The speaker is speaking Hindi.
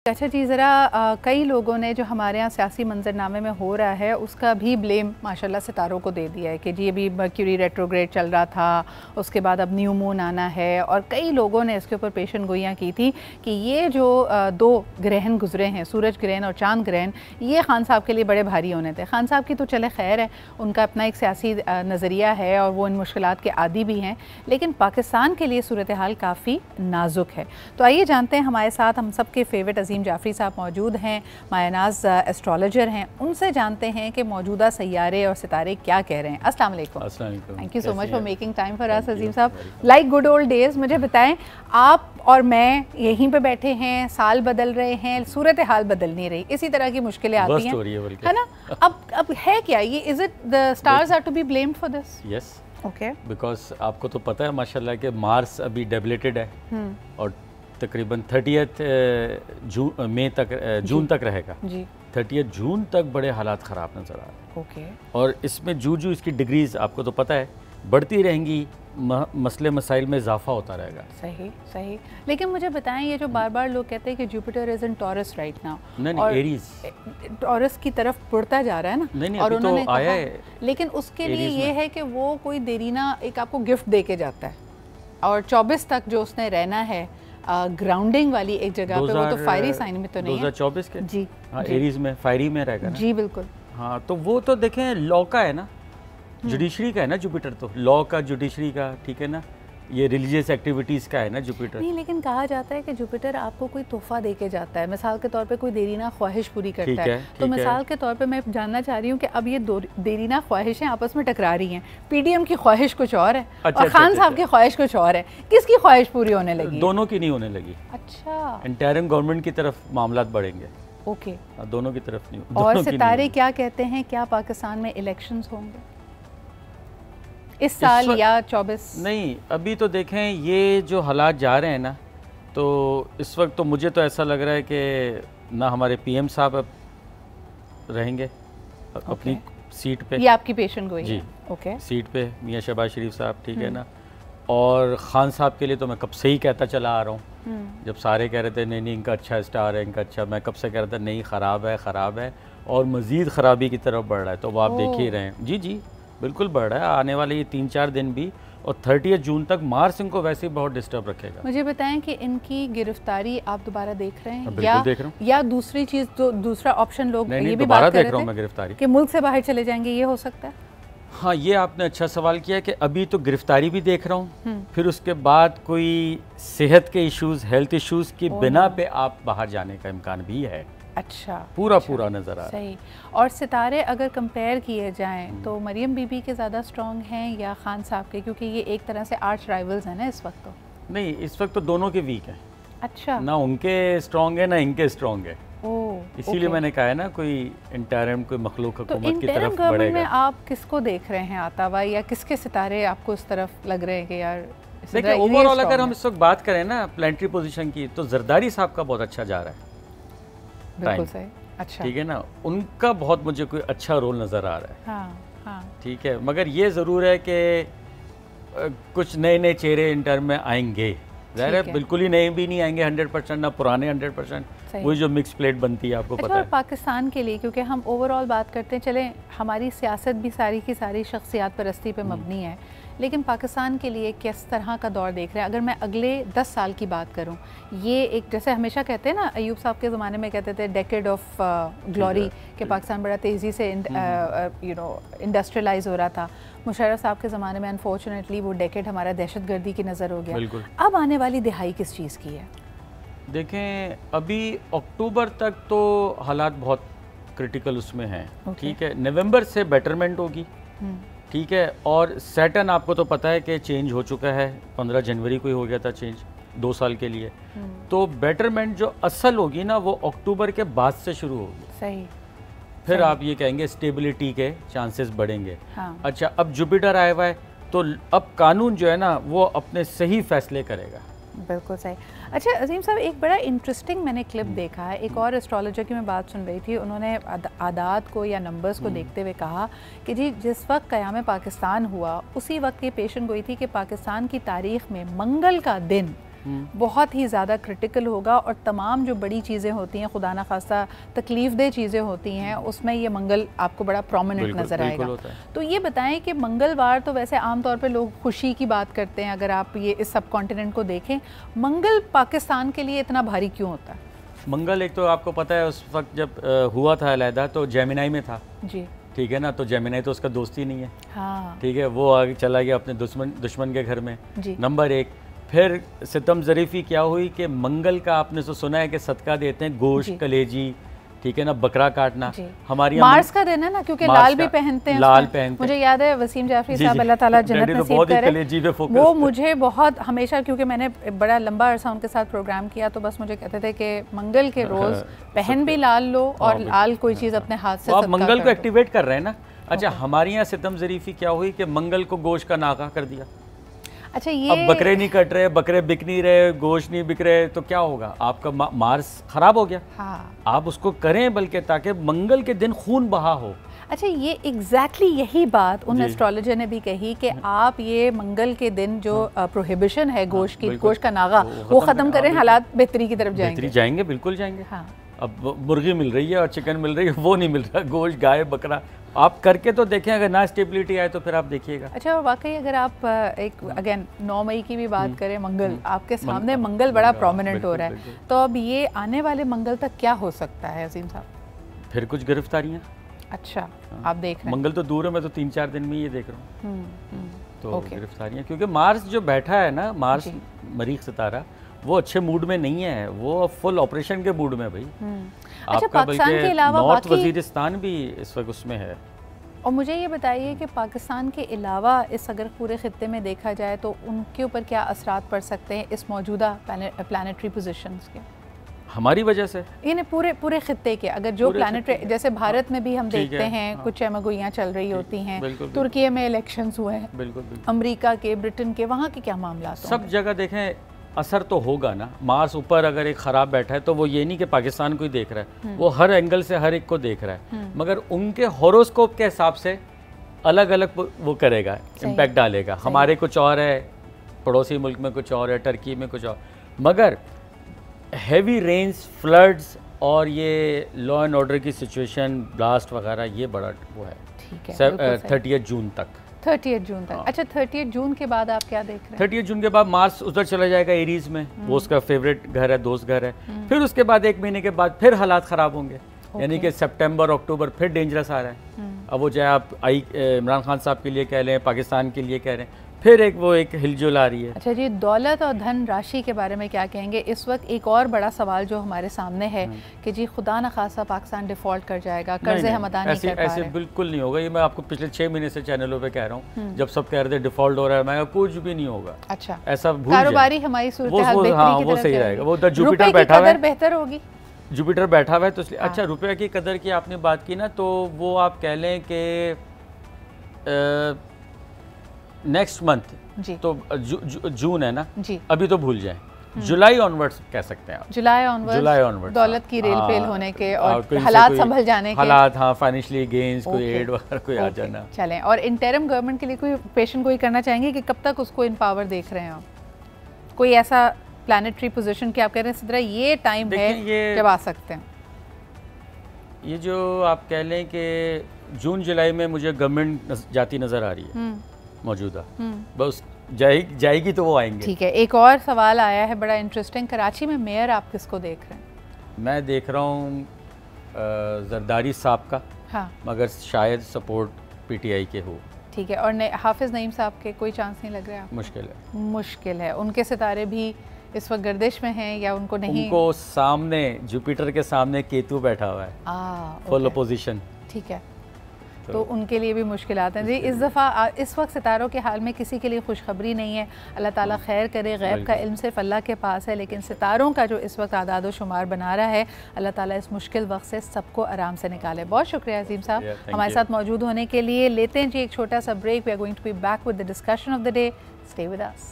अच्छा जी, ज़रा कई लोगों ने जो हमारे यहाँ सियासी मंजरनामे में हो रहा है उसका भी ब्लेम माशाल्लाह सितारों को दे दिया है कि जी अभी मर्क्यूरी रेट्रोग्रेड चल रहा था, उसके बाद अब न्यू मून आना है। और कई लोगों ने इसके ऊपर पेशन गोइयाँ की थी कि ये जो दो ग्रहण गुजरे हैं, सूरज ग्रहण और चांद ग्रहण, ये खान साहब के लिए बड़े भारी होने थे। खान साहब की तो चले खैर है, उनका अपना एक सियासी नज़रिया है और वो इन मुश्किलात के आदी भी हैं, लेकिन पाकिस्तान के लिए सूरत हाल काफ़ी नाजुक है। तो आइए जानते हैं, हमारे साथ हम सबके फेवरेट अजीम जाफरी साहब मौजूद हैं, मायानाज एस्ट्रोलॉजर हैं, उनसे जानते हैं कि मौजूदा सैयारे और सितारे क्या कह रहे हैं। अस्सलाम वालेकुम। Thank you so much for making time for us Azeem साहब। लाइक गुड ओल्ड डेज, मुझे बताएं, आप और मैं यहीं पे बैठे हैं, साल बदल रहे हैं, सूरत हाल बदल नहीं रही, इसी तरह की मुश्किलें आती हैं, है ना। अब है क्या ये, is it the stars are to be blamed for this? Yes, okay, because आपको तो पता है माशाल्लाह कि मार्स अभी डेबिलेटेड है और तकरीबन 30 जून तक रहेगा जी। 30 जून तक बड़े हालात ख़राब नज़र आ रहे हैं। ओके, और इसमें जू इसकी डिग्रीज आपको तो पता है बढ़ती रहेंगी, मसले मसाइल में इजाफा होता रहेगा। सही सही, लेकिन मुझे बताएं, ये जो बार बार लोग कहते हैं कि Jupiter is in taurus right now, नहीं एरीज टॉरस की तरफ बढ़ता जा रहा है ना। नहीं, और उन्होंने तो आया है, लेकिन उसके लिए ये है कि वो कोई देरीना एक आपको गिफ्ट दे के जाता है, और 24 तक जो उसने रहना है ग्राउंडिंग वाली एक जगह पे, वो तो फायरी साइन में तो नहीं है 2024 के जी। हाँ, एरीज में फायरी में रहेगा ना? जी बिल्कुल। हाँ, तो वो तो देखें लॉ का है ना, जुडिशरी का है ना जुपिटर, तो लॉ का, जुडिशरी का, ठीक है ना, ये रिलीजियस एक्टिविटीज़ का है ना जुपिटर। नहीं, लेकिन कहा जाता है कि जुपिटर आपको कोई तोहफा दे के जाता है, मिसाल के तौर पे कोई देरीना ख्वाहिश पूरी करता है। तो मिसाल के तौर पे मैं जानना चाह रही हूँ कि अब ये देरीना ख्वाहिशें आपस में टकरा रही हैं, पीडीएम की ख्वाहिश कुछ और है और खान साहब की ख्वाहिश कुछ और है, किसकी ख्वाहिश पूरी होने लगी? दोनों की नहीं होने लगी। अच्छा, इंटरिम गवर्नमेंट की तरफ मामला बढ़ेंगे। ओके, दोनों की तरफ नहीं। और सितारे क्या कहते हैं, क्या पाकिस्तान में इलेक्शंस होंगे इस साल या 24? नहीं, अभी तो देखें ये जो हालात जा रहे हैं ना, तो इस वक्त तो मुझे तो ऐसा लग रहा है कि ना हमारे पीएम साहब अब रहेंगे अपनी सीट पे। ये आपकी पेशन गोई जी, ओके, सीट पे मियां शहबाज शरीफ साहब, ठीक है ना। और ख़ान साहब के लिए तो मैं कब से ही कहता चला आ रहा हूँ, जब सारे कह रहे थे नहीं नहीं इनका अच्छा स्टार है, इनका अच्छा, मैं कब से कह रहा था नहीं ख़राब है, ख़राब है, और मज़ीद ख़राबी की तरफ बढ़ रहा है। तो वो आप देख ही रहे हैं। जी जी बिल्कुल बढ़ रहा है, आने वाले ये 3-4 दिन भी, और 30 जून तक मार्स इनको वैसे ही बहुत डिस्टर्ब रखेगा। मुझे बताएं कि इनकी गिरफ्तारी आप दोबारा देख रहे हैं या देख रहा हूँ, या दूसरी चीज़, दूसरा ऑप्शन लोग नहीं, ये भी दोबारा बात कर देख रहा हूँ मैं गिरफ्तारी कि मुल्क से बाहर चले जाएंगे, ये हो सकता है? हाँ, ये आपने अच्छा सवाल किया कि अभी तो गिरफ्तारी भी देख रहा हूँ, फिर उसके बाद कोई सेहत के इश्यूज़, हेल्थ इश्यूज़ की बिना पे आप बाहर जाने का इम्कान भी है। अच्छा, पूरा नज़र आ रहा है। सही। और सितारे अगर कंपेयर किए जाएं तो मरियम बीबी के ज़्यादा स्ट्रॉन्ग हैं या खान साहब के, क्योंकि ये एक तरह से आर्च राइवल्स हैं ना इस वक्त? तो नहीं, इस वक्त तो दोनों के वीक हैं। अच्छा, ना उनके स्ट्रॉन्ग है ना इनके स्ट्रॉन्ग है, इसीलिए मैंने कहा है ना कोई इंटरिम, कोई मखलूक हुकूमत की तरफ बढ़ेगा। में आप किसको देख रहे हैं आता हुआ, या किसके सितारे आपको इस तरफ लग रहे हैं कि यार? देखिए ओवरऑल अगर हम इस वक्त बात करें ना प्लानिटरी पोजीशन की, तो जरदारी साहब का बहुत अच्छा जा रहा है। बिल्कुल सही, अच्छा, ठीक है ना, उनका बहुत मुझे कोई अच्छा रोल नज़र आ रहा है। हाँ हाँ, ठीक है, मगर ये ज़रूर है कि कुछ नए नए चेहरे इंटर्म में आएंगे, ज़ाहिर है बिल्कुल ही नए भी नहीं आएंगे 100%, ना पुराने 100%, वही जो मिक्स प्लेट बनती है आपको पता है। पाकिस्तान के लिए, क्योंकि हम ओवरऑल बात करते हैं, चले हमारी सियासत भी सारी की सारी शख्सियात परस्ती पे मबनी है, लेकिन पाकिस्तान के लिए किस तरह का दौर देख रहे हैं? अगर मैं अगले 10 साल की बात करूं, ये एक, जैसे हमेशा कहते हैं ना, अयूब साहब के ज़माने में कहते थे डेकेड ऑफ ग्लोरी, कि पाकिस्तान बड़ा तेज़ी से इंडस्ट्रियलाइज हो रहा था। मुशर्रफ साहब के ज़माने में अनफॉर्चुनेटली वो डेकेड हमारा दहशतगर्दी की नज़र हो गया। अब आने वाली दिहाई किस चीज़ की है? देखें, अभी अक्टूबर तक तो हालात बहुत क्रिटिकल उसमें हैं, ठीक है, नवंबर से बेटरमेंट होगी, ठीक है। और सैटर्न आपको तो पता है कि चेंज हो चुका है, 15 जनवरी को ही हो गया था चेंज 2 साल के लिए। तो बेटरमेंट जो असल होगी ना, वो अक्टूबर के बाद से शुरू होगी। सही, फिर आप ये कहेंगे स्टेबिलिटी के चांसेस बढ़ेंगे। हाँ। अच्छा, अब जुपिटर आया हुआ है, तो अब कानून जो है ना वो अपने सही फैसले करेगा। बिल्कुल सही। अच्छा अजीम साहब, एक बड़ा इंटरेस्टिंग मैंने क्लिप देखा है, एक और एस्ट्रोलॉजर की मैं बात सुन रही थी, उन्होंने आदात को या नंबर्स को देखते हुए कहा कि जी जिस वक्त क़याम पाकिस्तान हुआ उसी वक्त ये पेशन गोई थी कि पाकिस्तान की तारीख़ में मंगल का दिन बहुत ही ज़्यादा क्रिटिकल होगा, और तमाम जो बड़ी चीज़ें होती हैं, खुदा ना खास्ता तकलीफ़देह चीज़ें होती हैं, उसमें ये मंगल आपको बड़ा प्रोमिनेंट नज़र आएगा। तो ये बताएं कि मंगलवार तो वैसे आमतौर पे लोग खुशी की बात करते हैं, अगर आप ये इस सब कॉन्टिनेंट को देखें, मंगल पाकिस्तान के लिए इतना भारी क्यों होता है? मंगल एक तो आपको पता है उस वक्त जब हुआ था अलहदा तो जेमिनाई में था जी, ठीक है ना, तो जेमिनाई तो उसका दोस्त ही नहीं है। हाँ, ठीक है, वो आगे चला गया अपने दुश्मन के घर में जी। नंबर एक। फिर सितम ज़रीफ़ी क्या हुई कि मंगल का आपने तो सुना है कि सदका देते हैं गोश्त, कलेजी, ठीक है ना, बकरा काटना। हमारी मार्स का दिन है ना, क्योंकि लाल भी पहनते हैं, लाल पहनते। मुझे याद है वसीम जाफरी साहब, अल्लाह ताला जन्नत नसीब करे, वो मुझे बहुत हमेशा, क्योंकि मैंने बड़ा लंबा अरसा उनके साथ प्रोग्राम किया, तो बस मुझे कहते थे कि मंगल के रोज़ पहन भी लाल लो और लाल कोई चीज़ अपने हाथ से, आप मंगल को एक्टिवेट कर रहे हैं ना। अच्छा, हमारे यहाँ सितम ज़रीफ़ी क्या हुई कि मंगल को गोश्त का नाका कर दिया। अच्छा, ये अब बकरे नहीं कट रहे, बकरे बिक नहीं रहे, गोश्त नहीं बिक रहे, तो क्या होगा? आपका मार्स खराब हो गया। हाँ, आप उसको करें बल्कि ताकि मंगल के दिन खून बहा हो। अच्छा, ये एग्जैक्टली यही बात उन एस्ट्रोलॉजर ने भी कही कि आप ये मंगल के दिन जो प्रोहिबिशन है गोश्त की, गोश्त का नागा, वो ख़त्म करें, हालात बेहतरी की तरफ जाएंगे। बिल्कुल जाएंगे। हाँ, अब मुर्गी मिल रही है और चिकन मिल रही है, वो नहीं मिल रहा, गोश्त, गाय, बकरा। आप करके तो देखें, अगर ना स्टेबिलिटी आए तो फिर आप देखिएगा। अच्छा, और वाकई अगर आप एक अगेन 9 मई की भी बात करें, मंगल आपके सामने, मंगल बड़ा प्रोमिनेंट हो रहा है, तो अब ये आने वाले मंगल तक क्या हो सकता है अजीम साहब? फिर कुछ गिरफ्तारियाँ। अच्छा, आप देख रहे हैं? मंगल तो दूर है, मैं तो 3-4 दिन में ये देख रहा हूँ। तो गिरफ्तारियाँ, क्योंकि मार्स जो बैठा है ना, मार्स मरीख सितारा, वो अच्छे मूड में नहीं है, वो फुल ऑपरेशन के मूड में भाई। अच्छा, पाकिस्तान के अलावा नॉर्थ वजीरिस्तान भी इस वक्त उसमें है। और मुझे ये बताइए कि पाकिस्तान के अलावा इस अगर पूरे खित्ते में देखा जाए तो उनके ऊपर क्या असरात पड़ सकते हैं इस मौजूदा प्लानिटरी पोजीशंस के? हमारी वजह से यानी पूरे खित्ते के, अगर जो प्लानिटरी, जैसे भारत में भी हम देखते हैं कुछ चमगुइयाँ चल रही होती हैं, तुर्की में इलेक्शंस हुए हैं, अमेरिका के, ब्रिटेन के, वहाँ के क्या मामला? सब जगह देखें असर तो होगा ना। मार्स ऊपर अगर एक ख़राब बैठा है तो वो ये नहीं कि पाकिस्तान को ही देख रहा है, वो हर एंगल से हर एक को देख रहा है, मगर उनके हॉरोस्कोप के हिसाब से अलग अलग वो करेगा, इम्पैक्ट डालेगा। हमारे कुछ और है, पड़ोसी मुल्क में कुछ और है, टर्की में कुछ और, मगर हैवी रेन्स, फ्लड्स और ये लॉ एंड ऑर्डर की सिचुएशन, ब्लास्ट वगैरह, ये बड़ा वो है। ठीक है, 30 जून तक। 30 जून तक। अच्छा, 30 जून के बाद आप क्या देख रहे हैं? 30 जून के बाद मार्स उधर चला जाएगा एरीज में, वो उसका फेवरेट घर है, दोस्त घर है। फिर उसके बाद 1 महीने के बाद फिर हालात ख़राब होंगे, यानी कि सितंबर अक्टूबर फिर डेंजरस आ रहा है। अब वो चाहे आप इमरान खान साहब के लिए कह लें, पाकिस्तान के लिए कह रहे हैं, फिर एक हिलजुल आ रही है। अच्छा जी, दौलत और धन राशि के बारे में क्या कहेंगे? इस वक्त एक और बड़ा सवाल जो हमारे सामने है कि जी खुदा न खासा पाकिस्तान डिफॉल्ट कर जाएगा, कर्जे हम अदा नहीं कर पा रहे। ऐसे बिल्कुल नहीं होगा, ये मैं आपको पिछले 6 महीने से चैनलों पे कह रहा हूँ, जब सब कह रहे थे डिफॉल्ट हो रहा है, मैं कुछ भी नहीं होगा। अच्छा, ऐसा कारोबारी हमारी सूरत-ए-हाल बेहतरी की तरफ सही रहेगा। वो उधर जुपिटर बैठा हुआ है, बेहतर होगी, जुपिटर बैठा हुआ है तो इसलिए। अच्छा, रुपये की कदर की आपने बात की ना, तो वो आप कह लें कि नेक्स्ट मंथ तो जून है ना जी, अभी तो भूल जाएं, जुलाई ऑनवर्ड्स कह सकते हैं आप। जुलाई ऑनवर्ड्स दौलत की रेल पेल होने के और हालात संभल जाने के हालात, हाँ, फाइनेंशियली गेन्स, कोई एड वगैरह कोई आ जाना। चलें, और इंटरिम गवर्नमेंट के लिए कोई पेशन कोई करना चाहेंगे कि कब तक उसको इन पावर देख रहे हैं आप? कोई ऐसा प्लानिटरी पोजीशन कि आप कह रहे हैं सिद्रा ये टाइम है जब आ सकते हैं? ये जो आप कह लें कि जून जुलाई में मुझे गवर्नमेंट जाती नज़र आ रही है मौजूदा, बस जाएगी तो वो आएंगे। ठीक है, एक और सवाल आया है बड़ा इंटरेस्टिंग, कराची में मेयर आप किसको देख रहे हैं? मैं देख रहा हूँ जरदारी साहब का, हाँ, मगर शायद सपोर्ट पीटीआई के हो। ठीक है, और हाफिज नईम साहब के कोई चांस नहीं लग रहा है? मुश्किल है। उनके सितारे भी इस वक्त गर्दिश में हैं या उनको नहीं? उनको सामने जुपिटर के सामने केतु बैठा हुआ है, फुल अपोजिशन। ठीक है, तो उनके लिए भी मुश्किलात हैं जी। इस दफ़ा इस वक्त सितारों के हाल में किसी के लिए खुशखबरी नहीं है, अल्लाह ताला खैर करे। गैब का इल्म सिर्फ अल्लाह के पास है, लेकिन सितारों का जो इस वक्त आदाद व शुमार बना रहा है, अल्लाह ताला इस मुश्किल वक्त से सबको आराम से निकाले। बहुत शुक्रिया अजीम साहब हमारे साथ मौजूद होने के लिए। लेते हैं जी एक छोटा सा break. We are going to be back with the discussion of the day. Stay with us.